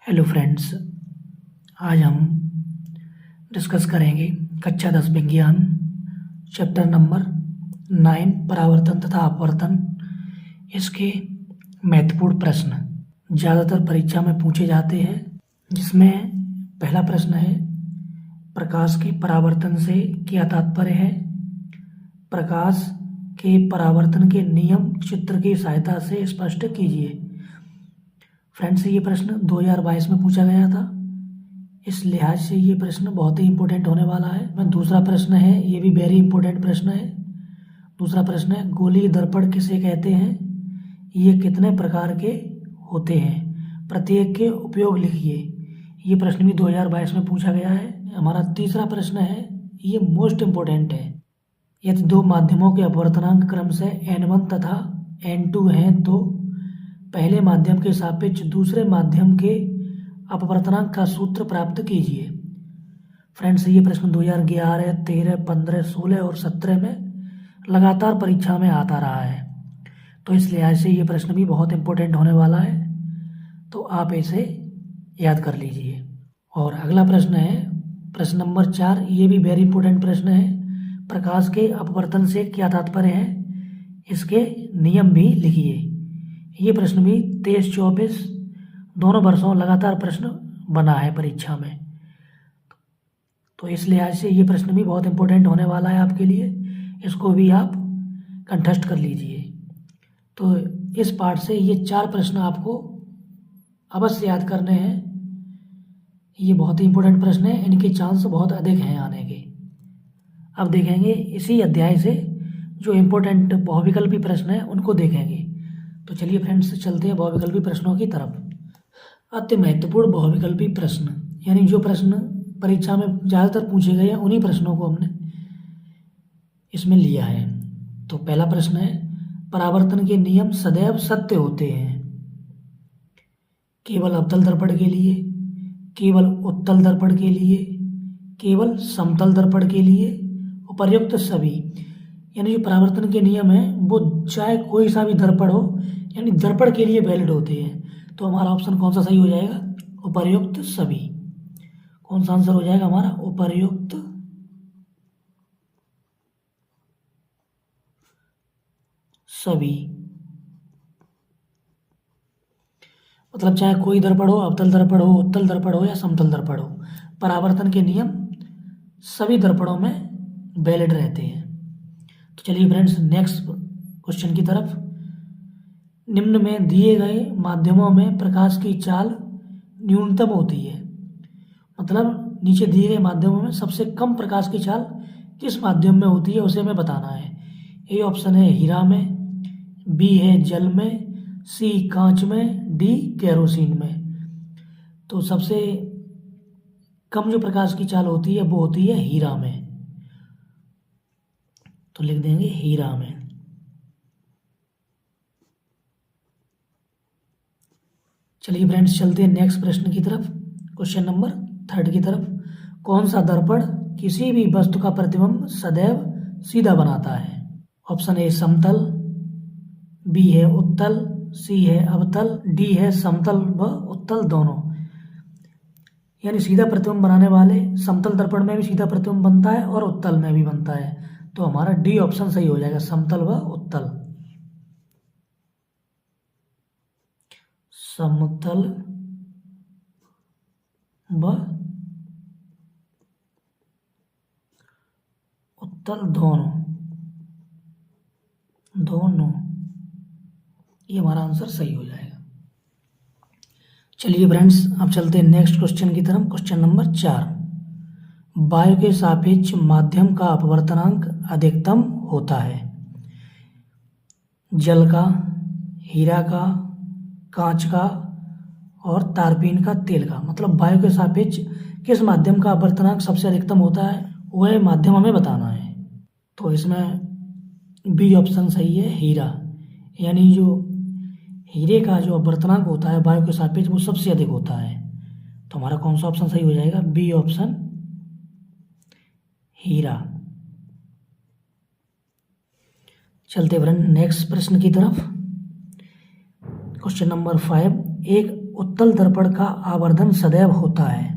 Hello friends, आज हम discuss करेंगे कक्षा 10 विज्ञान चैप्टर नंबर 9 परावर्तन तथा अपवर्तन। इसके महत्वपूर्ण प्रश्न ज़्यादातर परीक्षा में पूछे जाते हैं, जिसमें पहला प्रश्न है प्रकाश के परावर्तन से क्या तात्पर्य है। प्रकाश के परावर्तन के नियम चित्र की सहायता से स्पष्ट कीजिए। फ्रेंड्स, ये प्रश्न 2022 में पूछा गया था, इस लिहाज से ये प्रश्न बहुत ही इंपॉर्टेंट होने वाला है। दूसरा प्रश्न है, ये भी वेरी इंपॉर्टेंट प्रश्न है। दूसरा प्रश्न है, गोलीय दर्पण किसे कहते हैं, ये कितने प्रकार के होते हैं, प्रत्येक के उपयोग लिखिए। ये प्रश्न भी 2022 में पूछा गया है। हमारा तीसरा प्रश्न है, ये मोस्ट इम्पोर्टेंट है। यदि दो माध्यमों के अपवर्तनांक क्रम से N1 तथा N2 हैं तो पहले माध्यम के सापेक्ष दूसरे माध्यम के अपवर्तनांक का सूत्र प्राप्त कीजिए। फ्रेंड्स, ये प्रश्न 2011, 13, 15, 16 और 17 में लगातार परीक्षा में आता रहा है, तो इस लिहाज से ये प्रश्न भी बहुत इंपॉर्टेंट होने वाला है, तो आप इसे याद कर लीजिए। और अगला प्रश्न है प्रश्न नंबर 4, ये भी वेरी इंपॉर्टेंट प्रश्न है। प्रकाश के अपवर्तन से क्या तात्पर्य है, इसके नियम भी लिखिए। ये प्रश्न भी 23-24 दोनों वर्षों लगातार प्रश्न बना है परीक्षा में, तो इस लिहाज से ये प्रश्न भी बहुत इंपॉर्टेंट होने वाला है आपके लिए। इसको भी आप कंठस्थ कर लीजिए। तो इस पार्ट से ये 4 प्रश्न आपको अवश्य याद करने हैं। ये बहुत ही इंपॉर्टेंट प्रश्न है, इनके चांस बहुत अधिक हैं आने के। अब देखेंगे इसी अध्याय से जो इम्पोर्टेंट बहुविकल्पी प्रश्न है उनको देखेंगे। तो चलिए फ्रेंड्स, चलते हैं बहुविकल्पी प्रश्नों की तरफ। अति महत्वपूर्ण बहुविकल्पी प्रश्न, यानी जो प्रश्न परीक्षा में ज़्यादातर पूछे गए हैं उन्हीं प्रश्नों को हमने इसमें लिया है। तो पहला प्रश्न है, परावर्तन के नियम सदैव सत्य होते हैं। केवल अवतल दर्पण के लिए, केवल उत्तल दर्पण के लिए, केवल समतल दर्पण के लिए, उपर्युक्त सभी। यानी जो परावर्तन के नियम हैं वो चाहे कोई सा भी दर्पण हो, यानी दर्पण के लिए वैलिड होते हैं। तो हमारा ऑप्शन कौन सा सही हो जाएगा, उपर्युक्त सभी। कौन सा आंसर हो जाएगा हमारा, उपर्युक्त सभी। मतलब चाहे कोई दर्पण हो, अवतल दर्पण हो, उत्तल दर्पण हो या समतल दर्पण हो, परावर्तन के नियम सभी दर्पणों में वैलिड रहते हैं। तो चलिए फ्रेंड्स, नेक्स्ट क्वेश्चन की तरफ। निम्न में दिए गए माध्यमों में प्रकाश की चाल न्यूनतम होती है। मतलब नीचे दिए गए माध्यमों में सबसे कम प्रकाश की चाल किस माध्यम में होती है उसे हमें बताना है। ए ऑप्शन है हीरा में, बी है जल में, सी कांच में, डी केरोसिन में। तो सबसे कम जो प्रकाश की चाल होती है वो होती है हीरा में, तो लिख देंगे हीरा में। चलिए फ्रेंड्स, चलते हैं नेक्स्ट प्रश्न की तरफ, क्वेश्चन नंबर 3 की तरफ। कौन सा दर्पण किसी भी वस्तु का प्रतिबिंब सदैव सीधा बनाता है। ऑप्शन ए समतल, बी है उत्तल, सी है अवतल, डी है समतल व उत्तल दोनों। यानी सीधा प्रतिबिंब बनाने वाले समतल दर्पण में भी सीधा प्रतिबिंब बनता है और उत्तल में भी बनता है, तो हमारा डी ऑप्शन सही हो जाएगा, समतल व उत्तल। समतल व उत्तल दोनों, ये हमारा आंसर सही हो जाएगा। चलिए फ्रेंड्स, अब चलते हैं नेक्स्ट क्वेश्चन की तरफ, क्वेश्चन नंबर 4। वायु के सापेक्ष माध्यम का अपवर्तनांक अधिकतम होता है। जल का, हीरा का, कांच का और तारपीन का, तेल का। मतलब वायु के सापेक्ष किस माध्यम का अपवर्तनांक सबसे अधिकतम होता है, वह माध्यम हमें बताना है। तो इसमें बी ऑप्शन सही है, हीरा। यानी जो हीरे का जो अपवर्तनांक होता है वायु के सापेक्ष वो सबसे अधिक होता है, तो हमारा कौन सा ऑप्शन सही हो जाएगा, बी ऑप्शन हीरा। चलते फ्रेंड नेक्स्ट प्रश्न की तरफ, क्वेश्चन नंबर 5। एक उत्तल दर्पण का आवर्धन सदैव होता है?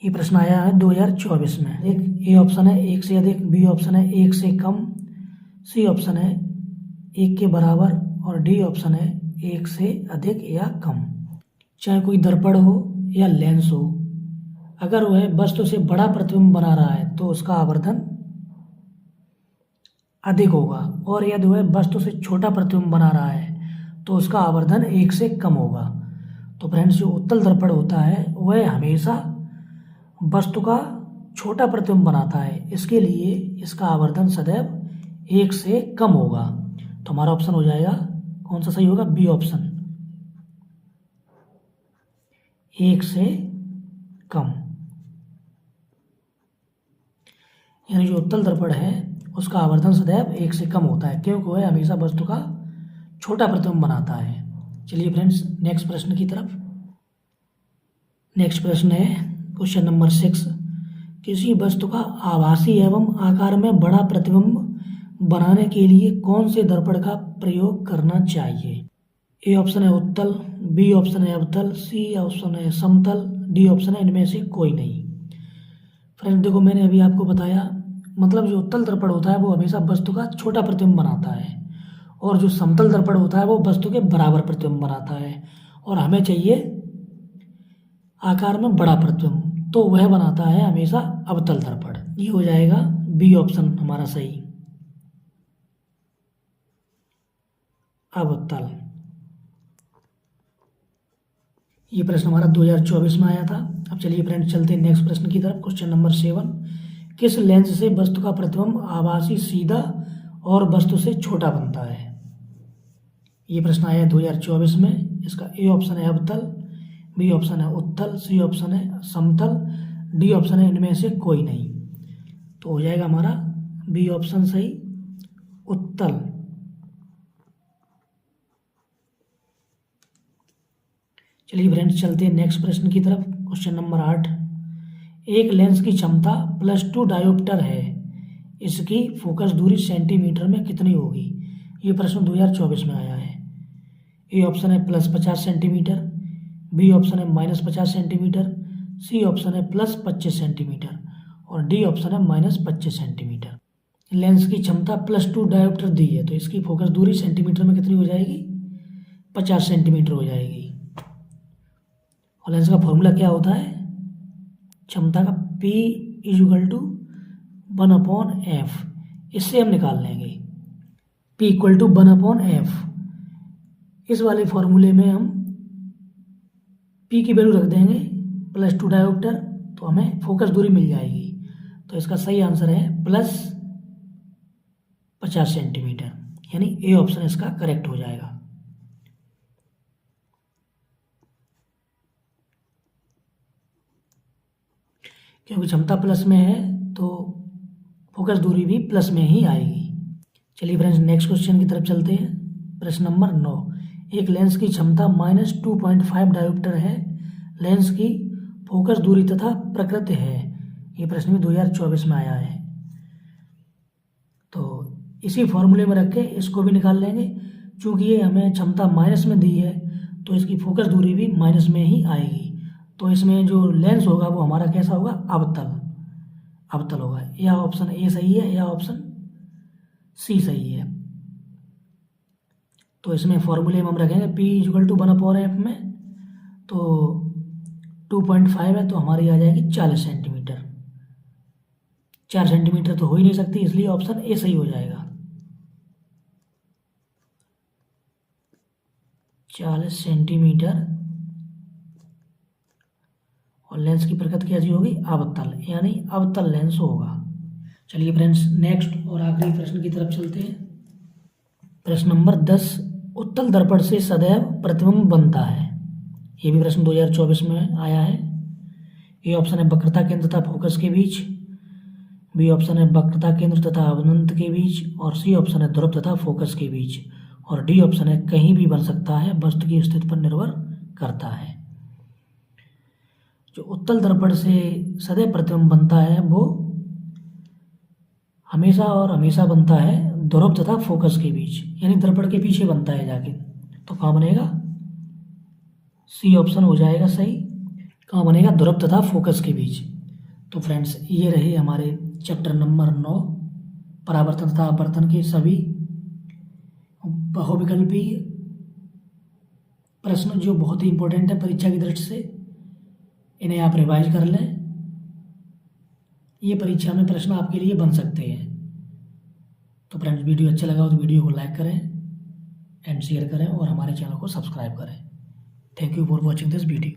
ये प्रश्न आया है 2024 में। एक ए ऑप्शन है 1 से अधिक, बी ऑप्शन है 1 से कम, सी ऑप्शन है 1 के बराबर और डी ऑप्शन है 1 से अधिक या कम। चाहे कोई दर्पण हो या लेंस हो, अगर वह वस्तु से बड़ा प्रतिबिंब बना रहा है तो उसका आवर्धन अधिक होगा, और यदि वह वस्तु से छोटा प्रतिबिंब बना रहा है तो उसका आवर्धन 1 से कम होगा। तो फ्रेंड्स, जो उत्तल दर्पण होता है वह हमेशा वस्तु का छोटा प्रतिबिंब बनाता है, इसके लिए इसका आवर्धन सदैव 1 से कम होगा। तो हमारा ऑप्शन हो जाएगा, कौन सा सही होगा? बी ऑप्शन, 1 से कम। यानी जो उत्तल दर्पण है उसका आवर्धन सदैव 1 से कम होता है, क्योंकि वह हमेशा वस्तु का छोटा प्रतिबिंब बनाता है। चलिए फ्रेंड्स, नेक्स्ट प्रश्न की तरफ। नेक्स्ट प्रश्न है क्वेश्चन नंबर 6। किसी वस्तु का आभासी एवं आकार में बड़ा प्रतिबिंब बनाने के लिए कौन से दर्पण का प्रयोग करना चाहिए? ए ऑप्शन है उत्तल, बी ऑप्शन है अवतल, सी ऑप्शन है समतल, डी ऑप्शन है इनमें से कोई नहीं। फ्रेंड्स देखो, मैंने अभी आपको बताया, मतलब जो उत्तल दर्पण होता है वो हमेशा वस्तु का छोटा प्रतिबिंब बनाता है, और जो समतल दर्पण होता है वो वस्तु के बराबर प्रतिबिंब बनाता है, और हमें चाहिए आकार में बड़ा प्रतिबिंब, तो वह बनाता है हमेशा अवतल दर्पण। ये हो जाएगा बी ऑप्शन हमारा सही, अवतल। ये प्रश्न हमारा 2024 में आया था। अब चलिए फ्रेंड्स, चलते हैं नेक्स्ट प्रश्न की तरफ। Question number 7। किस लेंस से वस्तु का प्रतिबिंब आभासी सीधा और वस्तु से छोटा बनता है? ये प्रश्न आया है 2024 में। इसका ए ऑप्शन है अवतल, बी ऑप्शन है उत्तल, सी ऑप्शन है समतल, डी ऑप्शन है इनमें से कोई नहीं। तो हो जाएगा हमारा बी ऑप्शन सही, उत्तल। चलिए फ्रेंड्स, चलते हैं नेक्स्ट प्रश्न की तरफ। Question number 8। एक लेंस की क्षमता +2 डायोप्टर है, इसकी फोकस दूरी सेंटीमीटर में कितनी होगी? ये प्रश्न 2024 में आया है। ए ऑप्शन है +50 सेंटीमीटर, बी ऑप्शन है -50 सेंटीमीटर, सी ऑप्शन है +25 सेंटीमीटर और डी ऑप्शन है -25 सेंटीमीटर। लेंस की क्षमता +2 डायोप्टर दी है, तो इसकी फोकस दूरी सेंटीमीटर में कितनी हो जाएगी? 50 सेंटीमीटर हो जाएगी। और लेंस का फॉर्मूला क्या होता है? क्षमता का P = 1/f। इससे हम निकाल लेंगे P = 1/f। इस वाले फॉर्मूले में हम P की वैल्यू रख देंगे +2 डायोप्टर, तो हमें फोकस दूरी मिल जाएगी। तो इसका सही आंसर है +50 सेंटीमीटर, यानी ए ऑप्शन इसका करेक्ट हो जाएगा। क्योंकि क्षमता प्लस में है तो फोकस दूरी भी प्लस में ही आएगी। चलिए फ्रेंड्स, नेक्स्ट क्वेश्चन की तरफ चलते हैं। प्रश्न नंबर 9। एक लेंस की क्षमता -2.5 डायोप्टर है, लेंस की फोकस दूरी तथा प्रकृति है। ये प्रश्न भी 2024 में आया है। तो इसी फॉर्मूले में रख के इसको भी निकाल लेंगे। चूँकि ये हमें क्षमता माइनस में दी है तो इसकी फोकस दूरी भी माइनस में ही आएगी। तो इसमें जो लेंस होगा वो हमारा कैसा होगा? अवतल, अवतल होगा। या ऑप्शन ए सही है या ऑप्शन सी सही है। तो इसमें फॉर्मूले में हम रखेंगे P = 1/f में, तो 2.5 है तो हमारी आ जाएगी 40 सेंटीमीटर। 4 सेंटीमीटर तो हो ही नहीं सकती, इसलिए ऑप्शन ए सही हो जाएगा, 40 सेंटीमीटर। और लेंस की प्रकृति कैसी होगी? अवतल, यानी अवतल लेंस होगा। चलिए फ्रेंड्स, नेक्स्ट और आखिरी प्रश्न की तरफ चलते हैं। प्रश्न नंबर 10। उत्तल दर्पण से सदैव प्रतिबिंब बनता है। ये भी प्रश्न 2024 में आया है। ए ऑप्शन है वक्रता केंद्र तथा फोकस के बीच, बी ऑप्शन है वक्रता केंद्र तथा अवनंत के बीच, और सी ऑप्शन है ध्रुव तथा फोकस के बीच, और डी ऑप्शन है कहीं भी बन सकता है, वस्तु की स्थिति पर निर्भर करता है। जो उत्तल दर्पण से सदैव प्रतिबिंब बनता है वो हमेशा और हमेशा बनता है ध्रुव तथा फोकस के बीच, यानी दर्पण के पीछे बनता है जाके। तो कहाँ बनेगा? सी ऑप्शन हो जाएगा सही। कहाँ बनेगा? ध्रुव तथा फोकस के बीच। तो फ्रेंड्स ये रहे हमारे चैप्टर नंबर 9 परावर्तन तथा अपवर्तन के सभी बहुविकल्पी प्रश्न जो बहुत ही इंपॉर्टेंट है परीक्षा की दृष्टि से। इन्हें आप रिवाइज कर लें, ये परीक्षा में प्रश्न आपके लिए बन सकते हैं। तो फ्रेंड्स वीडियो अच्छा लगा तो वीडियो को लाइक करें एंड शेयर करें और हमारे चैनल को सब्सक्राइब करें। Thank you for watching this video.